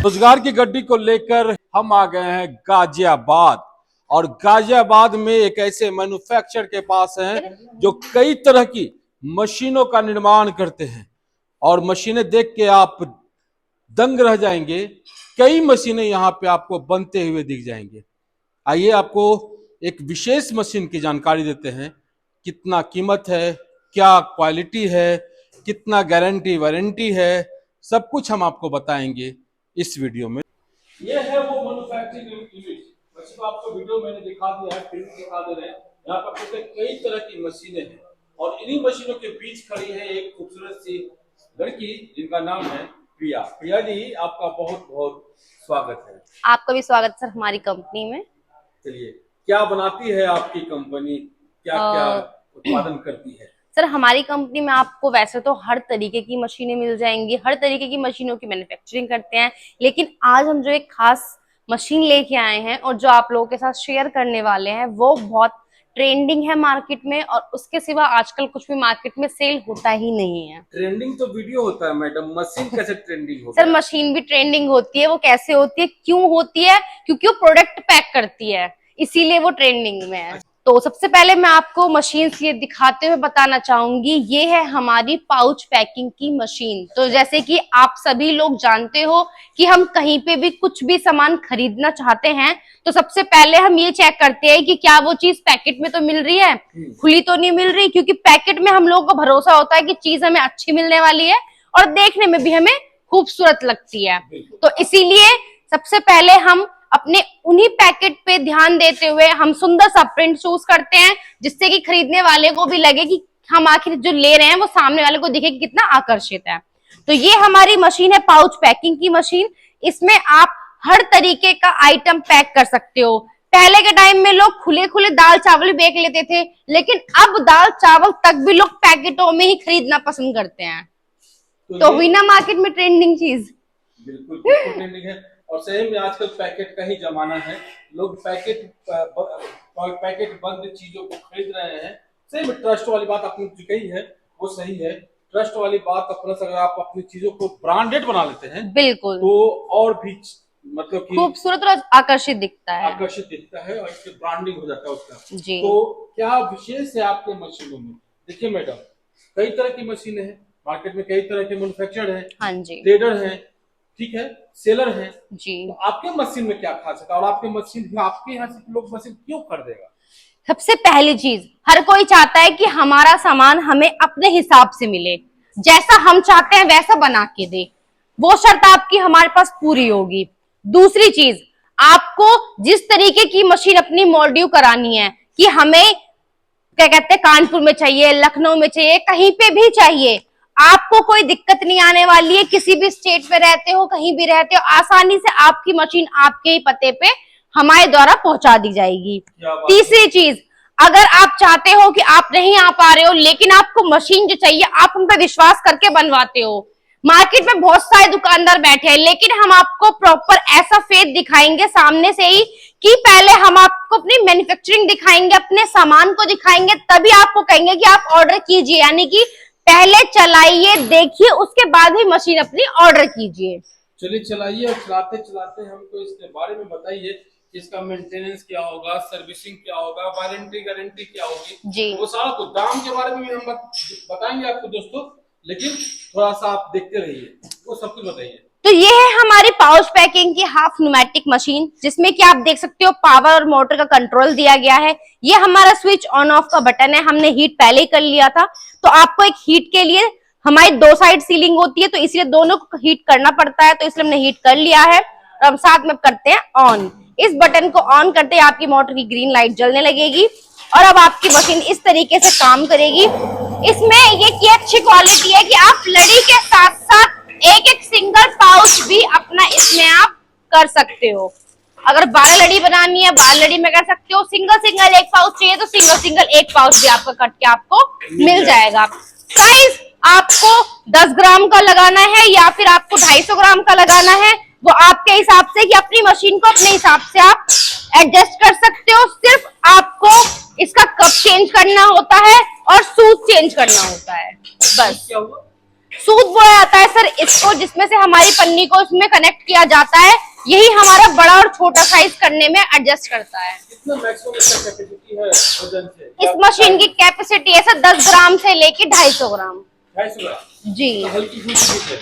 रोजगार की गड्डी को लेकर हम आ गए हैं गाजियाबाद। और गाजियाबाद में एक ऐसे मैन्युफैक्चरर के पास हैं जो कई तरह की मशीनों का निर्माण करते हैं और मशीनें देख के आप दंग रह जाएंगे। कई मशीनें यहाँ पे आपको बनते हुए दिख जाएंगे। आइए आपको एक विशेष मशीन की जानकारी देते हैं। कितना कीमत है, क्या क्वालिटी है, कितना गारंटी वारंटी है, सब कुछ हम आपको बताएंगे इस वीडियो में। ये है वो मैन्युफैक्चरिंग यूनिट। वैसे तो आपको वीडियो मैंने दिखा दिया है, फिल्म दिखा दे रहे हैं। यहाँ पर कई तरह की मशीनें हैं और इन्हीं मशीनों के बीच खड़ी है एक खूबसूरत सी लड़की जिनका नाम है प्रिया। प्रिया जी, आपका बहुत बहुत स्वागत है। आपका भी स्वागत सर हमारी कंपनी में। चलिए, क्या बनाती है आपकी कंपनी, क्या क्या उत्पादन करती है? सर हमारी कंपनी में आपको वैसे तो हर तरीके की मशीनें मिल जाएंगी, हर तरीके की मशीनों की मैन्युफैक्चरिंग करते हैं, लेकिन आज हम जो एक खास मशीन लेके आए हैं और जो आप लोगों के साथ शेयर करने वाले हैं वो बहुत ट्रेंडिंग है मार्केट में, और उसके सिवा आजकल कुछ भी मार्केट में सेल होता ही नहीं है। ट्रेंडिंग तो वीडियो होता है मैडम, मशीन कैसे ट्रेंडिंग होता है? सर मशीन भी ट्रेंडिंग होती है। वो कैसे होती है, क्यों होती है? क्योंकि वो प्रोडक्ट पैक करती है, इसीलिए वो ट्रेंडिंग में है। तो सबसे पहले मैं आपको मशीन ये दिखाते हुए बताना चाहूंगी, ये है हमारी पाउच पैकिंग की मशीन। तो जैसे कि आप सभी लोग जानते हो कि हम कहीं पे भी कुछ भी सामान खरीदना चाहते हैं तो सबसे पहले हम ये चेक करते हैं कि क्या वो चीज पैकेट में तो मिल रही है, खुली तो नहीं मिल रही, क्योंकि पैकेट में हम लोगों को भरोसा होता है कि चीज हमें अच्छी मिलने वाली है और देखने में भी हमें खूबसूरत लगती है। तो इसीलिए सबसे पहले हम अपने उन्हीं पैकेट पे ध्यान देते हुए हम सुंदर सा प्रिंट चूज करते हैं, जिससे कि खरीदने वाले को भी लगे कि हम आखिर जो ले रहे हैं वो सामने वाले को दिखे कि कितना आकर्षित है। तो ये हमारी मशीन है पाउच पैकिंग की मशीन। इसमें आप हर तरीके का आइटम पैक कर सकते हो। पहले के टाइम में लोग खुले खुले दाल चावल भी बेच लेते थे, लेकिन अब दाल चावल तक भी लोग पैकेटों में ही खरीदना पसंद करते हैं। तो हुई ना मार्केट में ट्रेंडिंग चीज। बिल्कुल बिल्कुल ट्रेंडिंग है और सही में आजकल पैकेट का ही जमाना है। लोग पैकेट बंद चीजों को खरीद रहे हैं। सही में ट्रस्ट वाली बात आपने जो कही है वो सही है। ट्रस्ट वाली बात प्लस अगर आप अपनी चीजों को ब्रांडेड बना लेते हैं बिल्कुल तो और भी मतलब कि खूबसूरत और आकर्षित दिखता है, और इसके ब्रांडिंग हो जाता है उसका जी। तो क्या विशेष है आपके मशीनों में? देखिए मैडम, कई तरह की मशीनें हैं मार्केट में, कई तरह के मैन्युफैक्चरर हैं, हाँ जी, ट्रेडर हैं, ठीक है, सेलर हैं जी। तो आपके मशीन में क्या खासियत है और आपके मशीन आपके यहाँ से लोग मशीन क्यों खरीदेगा? सबसे पहली चीज, हर कोई चाहता है कि हमारा सामान हमें अपने हिसाब से मिले, जैसा हम चाहते हैं वैसा बना के दे। वो शर्त आपकी हमारे पास पूरी होगी। दूसरी चीज, आपको जिस तरीके की मशीन अपनी मॉड्यूल करानी है कि हमें क्या कहते हैं कानपुर में चाहिए, लखनऊ में चाहिए, कहीं पे भी चाहिए, आपको कोई दिक्कत नहीं आने वाली है। किसी भी स्टेट पे रहते हो, कहीं भी रहते हो, आसानी से आपकी मशीन आपके ही पते पे हमारे द्वारा पहुंचा दी जाएगी। तीसरी चीज, अगर आप चाहते हो कि आप नहीं आ पा रहे हो लेकिन आपको मशीन जो चाहिए आप उन पर विश्वास करके बनवाते हो। मार्केट में बहुत सारे दुकानदार बैठे हैं, लेकिन हम आपको प्रॉपर ऐसा फेथ दिखाएंगे सामने से ही कि पहले हम आपको अपनी मैन्युफैक्चरिंग दिखाएंगे, अपने सामान को दिखाएंगे, तभी आपको कहेंगे कि आप ऑर्डर कीजिए। यानी कि पहले चलाइए, देखिए, उसके बाद ही मशीन अपनी ऑर्डर कीजिए। चलिए चलाइए और चलाते चलाते हमको इसके बारे में बताइए, इसका मेंटेनेंस क्या होगा, सर्विसिंग क्या होगा, वारंटी गारंटी क्या होगी जी। वो सारा कुछ, दाम के बारे में भी हम बताएंगे आपको दोस्तों, लेकिन थोड़ा सा आप देखते रहिए, वो सब कुछ बताइए। तो ये है हमारी पाउच पैकिंग की हाफ न्यूमेटिक मशीन, जिसमें कि आप देख सकते हो पावर और मोटर का कंट्रोल दिया गया है। ये हमारा स्विच ऑन ऑफ का बटन है, हमने हीट पहले ही कर लिया था। तो आपको एक हीट के लिए हमारी 2 साइड सीलिंग होती है, तो इसलिए दोनों को हीट करना पड़ता है, तो इसलिए हमने हीट कर लिया है। और हम साथ में करते हैं ऑन। इस बटन को ऑन करते ही आपकी मोटर की ग्रीन लाइट जलने लगेगी और अब आपकी मशीन इस तरीके से काम करेगी। इसमें ये की अच्छी क्वालिटी है कि आप लड़ी के साथ साथ एक एक सिंगल पाउच भी अपना इसमें आप कर सकते हो। अगर 12 लड़ी बनानी है 12 लड़ी में कर सकते हो। सिंगल सिंगल एक पाउच चाहिए तो सिंगल सिंगल एक पाउच भी आपका कट के आपको मिल जाएगा। प्राइस आपको 10 ग्राम का लगाना है या फिर आपको 250 ग्राम का लगाना है, वो आपके हिसाब से, कि अपनी मशीन को अपने हिसाब से आप एडजस्ट कर सकते हो। सिर्फ आपको इसका कप चेंज करना होता है और सूत चेंज करना होता है, बस। क्या हुआ? सूत बोया जाता है सर इसको, जिसमें से हमारी पन्नी को इसमें कनेक्ट किया जाता है। यही हमारा बड़ा और छोटा साइज करने में एडजस्ट करता है। कितना मैक्सिमम इसका कैपेसिटी है वजन से? इस मशीन की कैपेसिटी है सर 10 ग्राम से लेके 250 ग्राम। 250 ग्राम जी। तो हल्की फुल्की है।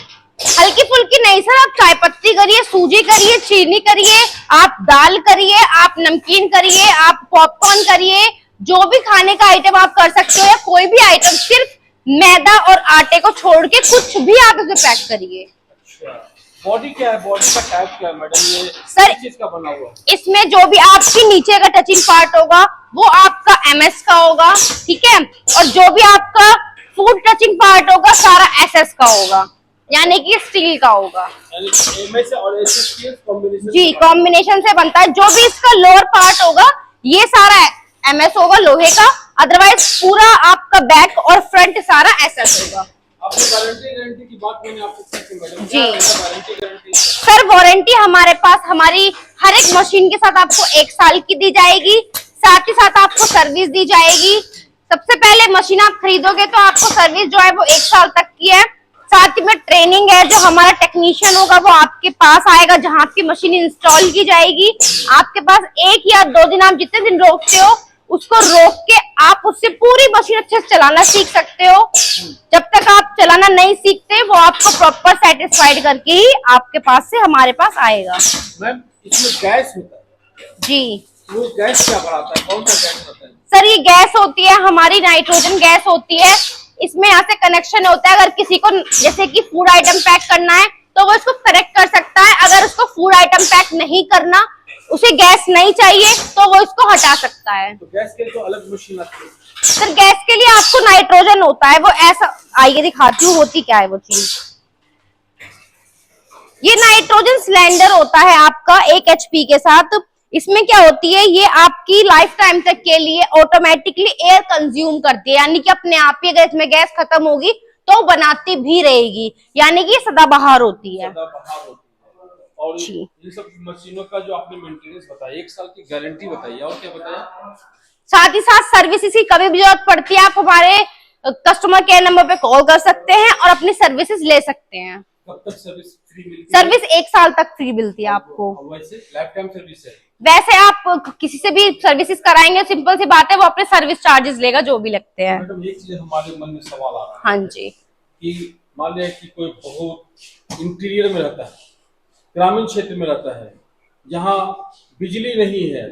हल्की फुल्की नहीं सर, आप चाय पत्ती करिए, सूजी करिए, चीनी करिए, आप दाल करिए, आप नमकीन करिए, आप पॉपकॉर्न करिए, जो भी खाने का आइटम आप कर सकते हो, या कोई भी आइटम, सिर्फ मैदा और आटे को छोड़ के कुछ भी आप इसमें पैक करिए। अच्छा, बॉडी क्या है, बॉडी का टाइप क्या है मैडम, ये सर किस चीज का बना हुआ है? इसमें जो भी आपकी नीचे का टचिंग पार्ट होगा वो आपका एमएस का होगा, ठीक है, और जो भी आपका फूड टचिंग पार्ट होगा सारा एसएस का होगा, यानी कि स्टील का होगा। यानी एमएस और एसएस की कॉम्बिनेशन जी, कॉम्बिनेशन से बनता है। जो भी इसका लोअर पार्ट होगा ये सारा एमएस होगा लोहे का, अदरवाइज पूरा आपका बैक और फ्रंट सारा एसएस होगा। आपकी गारंटी की बात मैंने आपसे पूछी मैडम, जी। Warranty guarantee? सर वारंटी हमारे पास हमारी हर एक मशीन के साथ आपको 1 साल की दी जाएगी, साथ ही साथ आपको सर्विस दी जाएगी। सबसे पहले मशीन आप खरीदोगे तो आपको सर्विस जो है वो 1 साल तक की है, साथ ही में ट्रेनिंग है। जो हमारा टेक्नीशियन होगा वो आपके पास आएगा, जहां आपकी मशीन इंस्टॉल की जाएगी आपके पास 1 या 2 दिन, आप जितने दिन रोकते हो उसको रोक के आप उससे पूरी मशीन अच्छे से चलाना सीख सकते हो। जब तक आप चलाना नहीं सीखते वो आपको प्रॉपर सेटिस्फाइड करके ही आपके पास से हमारे पास आएगा। मैम इसमें गैस होता है, जी। वो गैस क्या बढ़ाता है, कौन सा गैस होता है? सर ये गैस होती है हमारी नाइट्रोजन गैस होती है। इसमें यहाँ से कनेक्शन होता है, अगर किसी को जैसे कि फूड आइटम पैक करना है तो वो इसको कनेक्ट कर सकता है। अगर उसको फूड आइटम पैक नहीं करना, उसे गैस नहीं चाहिए, तो वो इसको हटा सकता है। तो गैस के लिए तो अलग मशीन आती है? सर गैस के लिए आपको नाइट्रोजन होता है, वो ऐसा, आइए दिखाती हूँ होती क्या है वो चीज। ये नाइट्रोजन सिलेंडर होता है आपका 1 HP के साथ। इसमें क्या होती है, ये आपकी लाइफ टाइम तक के लिए ऑटोमेटिकली एयर कंज्यूम करती है, यानी कि अपने आप ही अगर इसमें गैस खत्म होगी तो बनाती भी रहेगी, यानी कि ये सदाबहार होती है। सदाबहार होती है। और इन सब मशीनों का जो आपने मेंटेनेंस बताया, 1 साल की गारंटी बताई, और क्या बताया? साथ ही साथ सर्विसेज की कभी भी जरूरत पड़ती है आप हमारे कस्टमर केयर नंबर पे कॉल कर सकते हैं और अपनी सर्विसेज ले सकते हैं। कब तक सर्विस फ्री मिलती है? सर्विस 1 साल तक फ्री मिलती है आपको। वैसे लाइफ टाइम सर्विस है? वैसे आप किसी से भी सर्विसेज कराएंगे, सिंपल सी बात है, वो अपने सर्विस चार्जेस लेगा जो भी लगते हैं। मैडम एक चीज हमारे मन में सवाल आ रहा है। हाँ जी। कि मान लिया कि कोई बहुत इंटीरियर में रहता है, ग्रामीण क्षेत्र में रहता है, जहाँ बिजली नहीं है।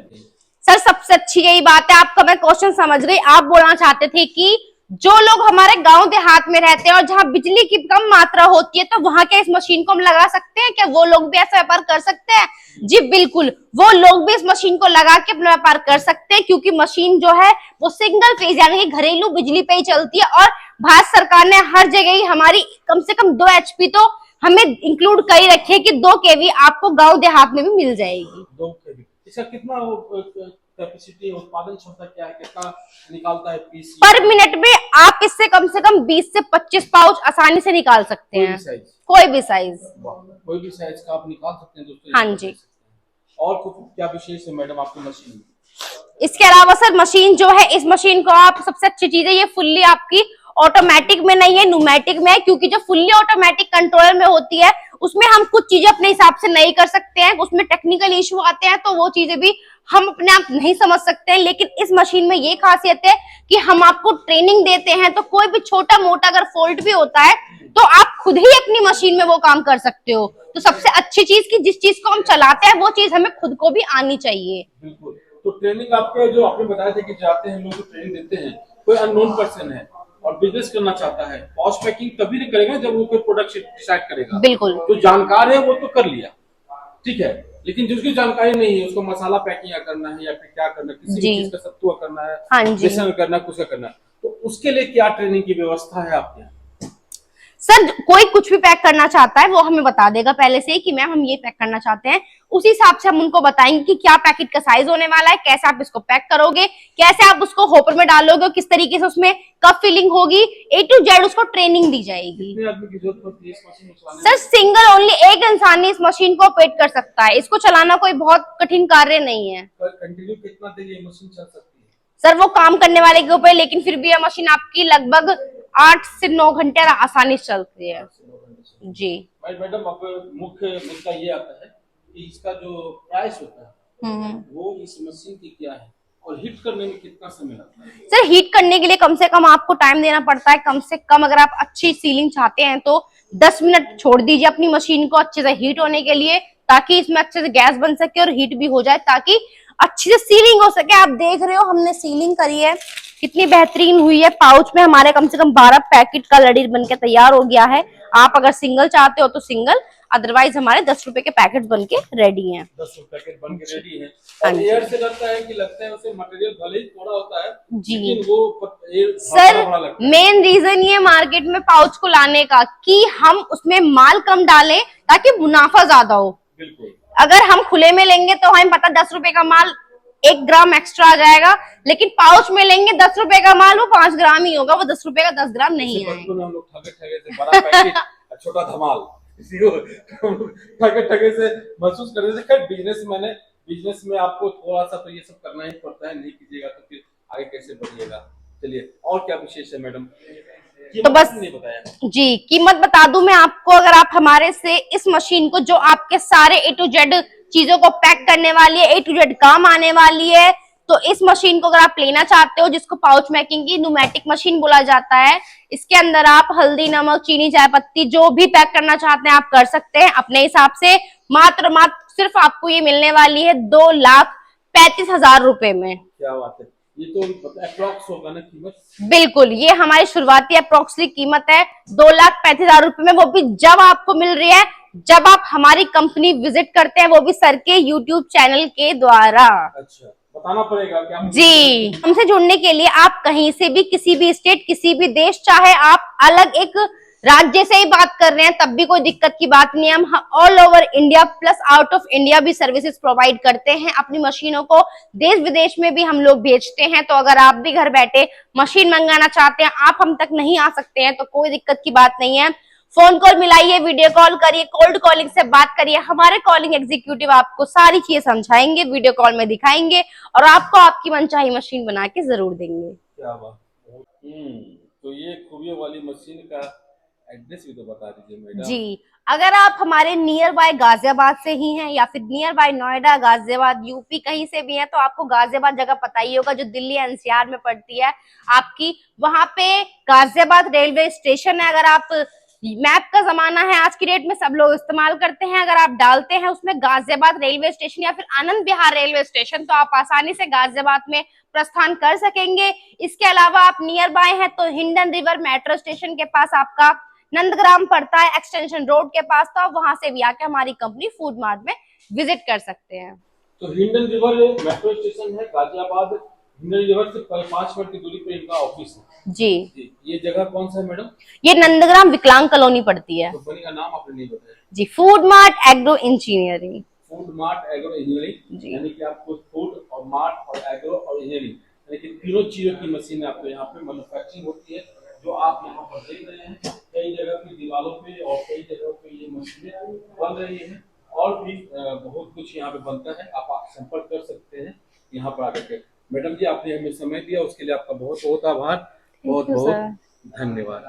सर सबसे अच्छी यही बात है, आपका मैं क्वेश्चन समझ गई। आप बोलना चाहते थे कि जो लोग हमारे गांव देहात में रहते हैं और जहां बिजली की कम मात्रा होती है, तो वहां क्या इस मशीन को हम लगा सकते हैं क्या? वो लोग भी ऐसा व्यापार कर सकते हैं? जी बिल्कुल, वो लोग भी इस मशीन को लगा के अपना व्यापार कर सकते हैं, क्योंकि मशीन जो है वो सिंगल फेज यानी कि घरेलू बिजली पे ही चलती है। और भारत सरकार ने हर जगह ही हमारी कम से कम 2 HP तो हमें इंक्लूड कर ही रखी है कि 2 kV आपको गाँव देहात में भी मिल जाएगी। 2 kV इसका कितना कैपेसिटी, उत्पादन क्षमता क्या है, कितना निकालता है पीस पर मिनट में? आप इससे कम 20 से 25 पाउच आसानी से निकाल सकते हैं, कोई भी साइज। कोई भी साइज का आप निकाल सकते हैं दोस्तों। हाँ जी। और कुछ क्या विशेष है मैडम आपकी मशीन में? इसके अलावा सर मशीन जो है, इस मशीन को आप, सबसे अच्छी चीज है ये फुल्ली आपकी ऑटोमेटिक में नहीं है, न्यूमेटिक में है। क्योंकि जो फुल्ली ऑटोमेटिक कंट्रोलर में होती है उसमें हम कुछ चीजें अपने हिसाब से नहीं कर सकते हैं, उसमें टेक्निकल इश्यू आते हैं, तो वो चीजें भी हम अपने आप नहीं समझ सकते हैं। लेकिन इस मशीन में ये खासियत है कि हम आपको ट्रेनिंग देते हैं, तो कोई भी छोटा मोटा अगर फॉल्ट भी होता है तो आप खुद ही अपनी मशीन में वो काम कर सकते हो। तो सबसे अच्छी चीज कि जिस चीज को हम चलाते हैं वो चीज हमें खुद को भी आनी चाहिए। बिल्कुल। तो ट्रेनिंग आपके जो आपने बताया था कि जाते हैं लोग ट्रेनिंग देते हैं, कोई अननोन पर्सन है और बिजनेस करना चाहता है, पॉस्ट पैकिंग तभी नहीं करेगा जब वो कोई प्रोडक्ट डिसाइड करेगा। बिल्कुल। तो जानकार है वो तो कर लिया, ठीक है, लेकिन जिसकी जानकारी नहीं है, उसको मसाला पैकिंग करना है या फिर क्या करना है, किसी भी चीज का सत्तुआ करना है, हाँ जी, बेसन करना है, कुछ करना है, तो उसके लिए क्या ट्रेनिंग की व्यवस्था है आपके यहाँ? सर कोई कुछ भी पैक करना चाहता है वो हमें बता देगा पहले से ही कि मैम हम ये पैक करना चाहते हैं। उसी हिसाब से हम उनको बताएंगे कि क्या पैकेट का साइज होने वाला है, कैसे आप इसको पैक करोगे, कैसे आप उसको होपर में डालोगे, किस तरीके से उसमें कब फिलिंग होगी, A to Z उसको ट्रेनिंग दी जाएगी। कितने आदमी की जरूरत पड़ती है इस मशीन को चलाने? सर सिंगल ओनली एक इंसान ही इस मशीन को ऑपरेट कर सकता है। इसको चलाना कोई बहुत कठिन कार्य नहीं है। कंटिन्यू कितना देर ये मशीन चल सकती है? सर वो काम करने वाले के ऊपर, लेकिन फिर भी यह मशीन आपकी लगभग 8 से 9 घंटे आसानी से चलती है जी। मैडम अब मुख्य मुद्दा ये आता है कि इसका जो प्राइस होता है वो इस मशीन की क्या है और हीट करने में कितना समय लगता है? सर हीट करने के लिए कम से कम आपको टाइम देना पड़ता है, कम से कम अगर आप अच्छी सीलिंग चाहते हैं तो 10 मिनट छोड़ दीजिए अपनी मशीन को अच्छे से हीट होने के लिए, ताकि इसमें अच्छे से गैस बन सके और हीट भी हो जाए, ताकि अच्छी से सीलिंग हो सके। आप देख रहे हो हमने सीलिंग करी है, कितनी बेहतरीन हुई है। पाउच में हमारे कम से कम 12 पैकेट का लड़ी बनके तैयार हो गया है। आप अगर सिंगल चाहते हो तो सिंगल, अदरवाइज हमारे 10 रुपए के पैकेट बनके रेडी हैं। 10 पैकेट बन के रेडी है। और एयर से लगता है कि लगता है उसे मटेरियल भले ही थोड़ा होता है जी, लेकिन वो सर बड़ा लगता है। मेन रीजन ये मार्केट में पाउच को लाने का कि हम उसमें माल कम डालें ताकि मुनाफा ज्यादा हो। बिल्कुल। अगर हम खुले में लेंगे तो हमें पता 10 रुपए का माल 1 ग्राम एक्स्ट्रा आ जाएगा, लेकिन पाउच में लेंगे 10 रुपए का माल वो 5 ग्राम ही होगा, वो 10 रुपए का 10 ग्राम नहीं आएगा। हम लोग ठगे ठगे से बड़ा पैकेट और छोटा धमाल इसी को ठगे ठगे से महसूस करने से। खैर बिजनेस में आपको थोड़ा सा तो ये सब करना ही पड़ता है, नहीं कीजिएगा तो फिर आगे कैसे बढ़िएगा। चलिए और क्या विशेष है मैडम? तो बस नहीं बताया जी, कीमत बता दूं मैं आपको। अगर आप हमारे से इस मशीन को, जो आपके सारे A to Z चीजों को पैक करने वाली है, A to Z काम आने वाली है, तो इस मशीन को अगर आप लेना चाहते हो, जिसको पाउच मेकिंग की न्यूमेटिक मशीन बोला जाता है, इसके अंदर आप हल्दी, नमक, चीनी, चाय पत्ती जो भी पैक करना चाहते हैं आप कर सकते हैं अपने हिसाब से। मात्र सिर्फ आपको ये मिलने वाली है 2,35,000 रुपए में। क्या बात है, ये तो अप्रॉक्स होगा ना कीमत? बिल्कुल, ये हमारी शुरुआती अप्रोक्सली कीमत है 2,35,000 रुपए में, वो भी जब आपको मिल रही है जब आप हमारी कंपनी विजिट करते हैं, वो भी सर के यूट्यूब चैनल के द्वारा। अच्छा, बताना पड़ेगा क्या? जी, हमसे जुड़ने के लिए आप कहीं से भी, किसी भी स्टेट, किसी भी देश, चाहे आप अलग एक राज्य से ही बात कर रहे हैं तब भी कोई दिक्कत की बात नहीं है। हम all over India plus out of India भी सर्विसेज प्रोवाइड करते हैं। अपनी मशीनों को देश विदेश में भी हम लोग भेजते हैं। तो अगर आप भी घर बैठे मशीन मंगाना चाहते हैं, आप हम तक नहीं आ सकते हैं, तो कोई दिक्कत की बात नहीं है। फोन कॉल मिलाइए, वीडियो कॉल करिए, कोल्ड कॉलिंग से बात करिए। हमारे कॉलिंग एग्जीक्यूटिव आपको सारी चीजें समझाएंगे, वीडियो कॉल में दिखाएंगे और आपको आपकी मनचाही मशीन बना के जरूर देंगे। क्या बात। तो ये खूबियों वाली मशीन का एड्रेस भी तो बता दीजिए मैडम। जी, अगर आप हमारे नियर बाय गाजियाबाद से ही हैं या फिर near by Noida, Ghaziabad, UP कहीं से भी हैं, तो आपको गाजियाबाद जगह पता ही होगा, जो दिल्ली एनसीआर में पड़ती है आपकी। वहां पे गाजियाबाद रेलवे स्टेशन है। अगर आप मैप का जमाना है आज की डेट में, सब लोग इस्तेमाल करते हैं, अगर आप डालते हैं उसमें गाजियाबाद रेलवे स्टेशन या फिर आनंद विहार रेलवे स्टेशन, तो आप आसानी से गाजियाबाद में प्रस्थान कर सकेंगे। इसके अलावा आप नियर बाय हैं तो हिंडन रिवर मेट्रो स्टेशन के पास आपका नंदग्राम पड़ता है, एक्सटेंशन रोड के पास, तो आप वहां से भी आके हमारी कंपनी फूड मार्ट में विजिट कर सकते हैं। तो हिंडन रिवर मेट्रो स्टेशन है गाजियाबाद, हिंडन रिवर से 5 मिनट की दूरी पे इनका ऑफिस है। जी, ये जगह कौन सा है मैडम? ये नंदग्राम विकलांग कॉलोनी पड़ती है। कंपनी का नाम आपने नहीं बताया जी, food mart agro engineering. Food mart agro engineering, यानी कि आपको फूड और मार्ट और एग्रो और इंजीनियरिंग, यानी कि तीनों चीजों की मशीन आपको यहाँ पे मैन्युफैक्चरिंग होती है, जो आप यहाँ पर देख रहे हैं। कई जगह की दीवारों पे और कई जगह पे ये मशीनें बन रही हैं, और भी बहुत कुछ यहाँ पे बनता है। आप संपर्क कर सकते हैं यहाँ पर आकर के। मैडम जी, आपने हमें समय दिया उसके लिए आपका बहुत बहुत आभार, बहुत बहुत धन्यवाद।